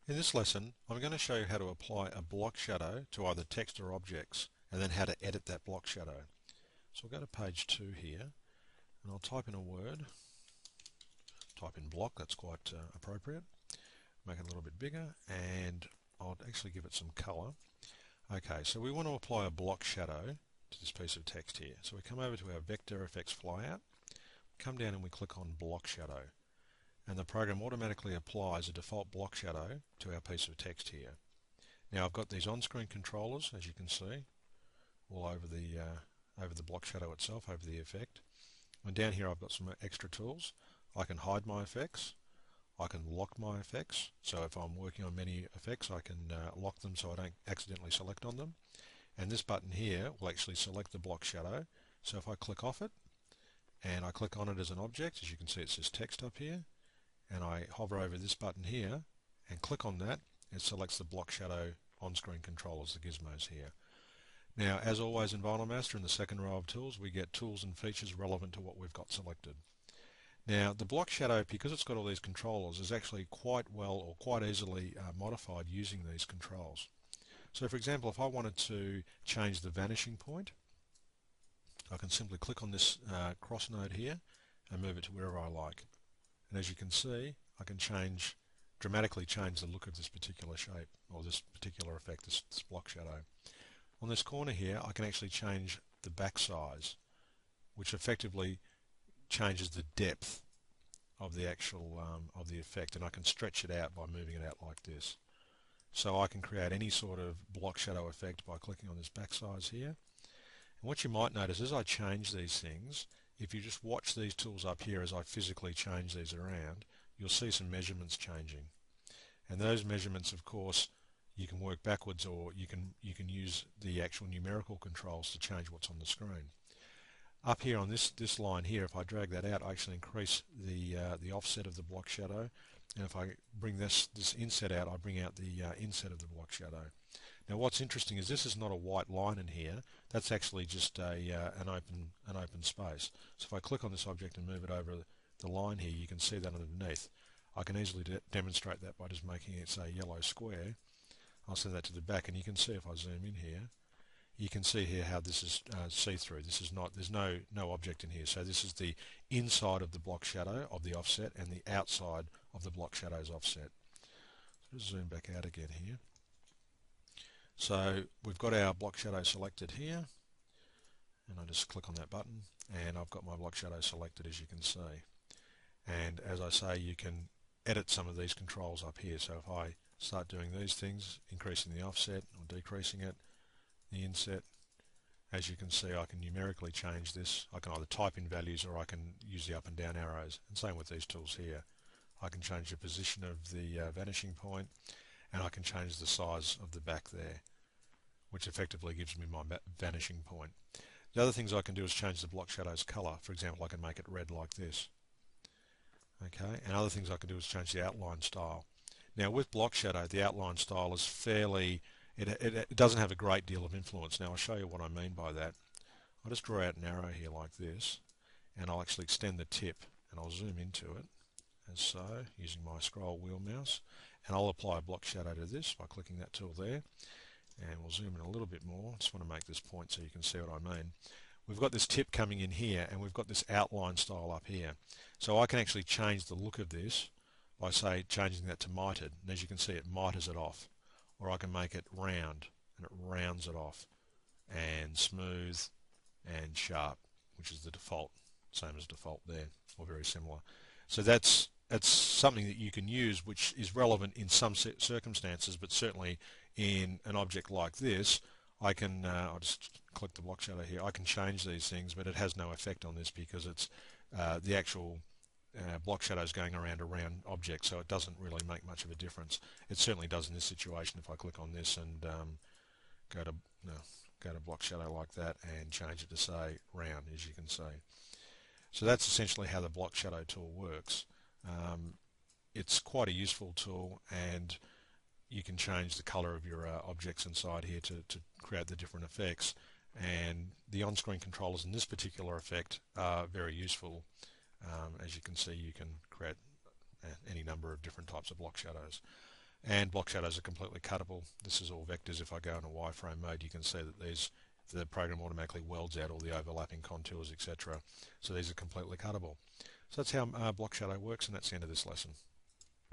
In this lesson, I'm going to show you how to apply a block shadow to either text or objects, and then how to edit that block shadow. So I'll go to page 2 here, and I'll type in a word, type in block, that's quite appropriate, make it a little bit bigger, and I'll actually give it some colour. Okay, so we want to apply a block shadow to this piece of text here. So we come over to our Vector Effects flyout, come down and we click on block shadow. And the program automatically applies a default block shadow to our piece of text here. Now I've got these on-screen controllers, as you can see, all over the block shadow itself, over the effect. And down here I've got some extra tools. I can hide my effects. I can lock my effects. So if I'm working on many effects, I can lock them so I don't accidentally select on them. And this button here will actually select the block shadow. So if I click off it, and I click on it as an object, as you can see it says text up here, and I hover over this button here and click on that, it selects the block shadow on-screen controllers, the gizmos here. Now, as always in VinylMaster, in the second row of tools, we get tools and features relevant to what we've got selected. Now, the block shadow, because it's got all these controllers, is actually quite well or quite easily modified using these controls. So, for example, if I wanted to change the vanishing point, I can simply click on this cross node here and move it to wherever I like. And as you can see, I can dramatically change the look of this particular shape, or this particular effect, this block shadow. On this corner here, I can actually change the back size, which effectively changes the depth of the actual of the effect, and I can stretch it out by moving it out like this. So I can create any sort of block shadow effect by clicking on this back size here. And what you might notice as I change these things, if you just watch these tools up here as I physically change these around, you'll see some measurements changing. And those measurements, of course, you can work backwards, or you can use the actual numerical controls to change what's on the screen. Up here on this line here, if I drag that out, I actually increase the offset of the block shadow. And if I bring this inset out, I bring out the inset of the block shadow. Now what's interesting is this is not a white line in here, that's actually just an open space. So if I click on this object and move it over the line here, you can see that underneath. I can easily demonstrate that by just making it, say, a yellow square. I'll send that to the back, and you can see if I zoom in here, you can see here how this is see-through. This is not, there's no object in here. So this is the inside of the block shadow of the offset and the outside of the block shadow's offset. So just zoom back out again here. So we've got our block shadow selected here, and I just click on that button, and I've got my block shadow selected, as you can see. And as I say, you can edit some of these controls up here. So if I start doing these things, increasing the offset or decreasing it, the inset, as you can see, I can numerically change this. I can either type in values or I can use the up and down arrows. And same with these tools here. I can change the position of the vanishing point, and I can change the size of the back there, which effectively gives me my vanishing point. The other things I can do is change the block shadow's color. For example, I can make it red like this. Okay, and other things I can do is change the outline style. Now with block shadow, the outline style is fairly, it doesn't have a great deal of influence. Now I'll show you what I mean by that. I'll just draw out an arrow here like this, and I'll actually extend the tip, and I'll zoom into it, as so, using my scroll wheel mouse, and I'll apply a block shadow to this by clicking that tool there, and we'll zoom in a little bit more. Just want to make this point so you can see what I mean. We've got this tip coming in here, and we've got this outline style up here. So I can actually change the look of this by, say, changing that to mitered, and as you can see, it miters it off. Or I can make it round, and it rounds it off, and smooth and sharp, which is the default, same as default there, or very similar. So that's something that you can use, which is relevant in some circumstances, but certainly in an object like this, I can, I'll just click the block shadow here, I can change these things, but it has no effect on this because it's the actual block shadow is going around a round object, so it doesn't really make much of a difference. It certainly does in this situation if I click on this and go to block shadow like that and change it to, say, round, as you can see. So that's essentially how the block shadow tool works. It's quite a useful tool, and you can change the color of your objects inside here to create the different effects. And the on-screen controllers in this particular effect are very useful. As you can see, you can create any number of different types of block shadows. And block shadows are completely cuttable. This is all vectors. If I go into wireframe mode, you can see that the program automatically welds out all the overlapping contours, etc. So these are completely cuttable. So that's how block shadow works, and that's the end of this lesson.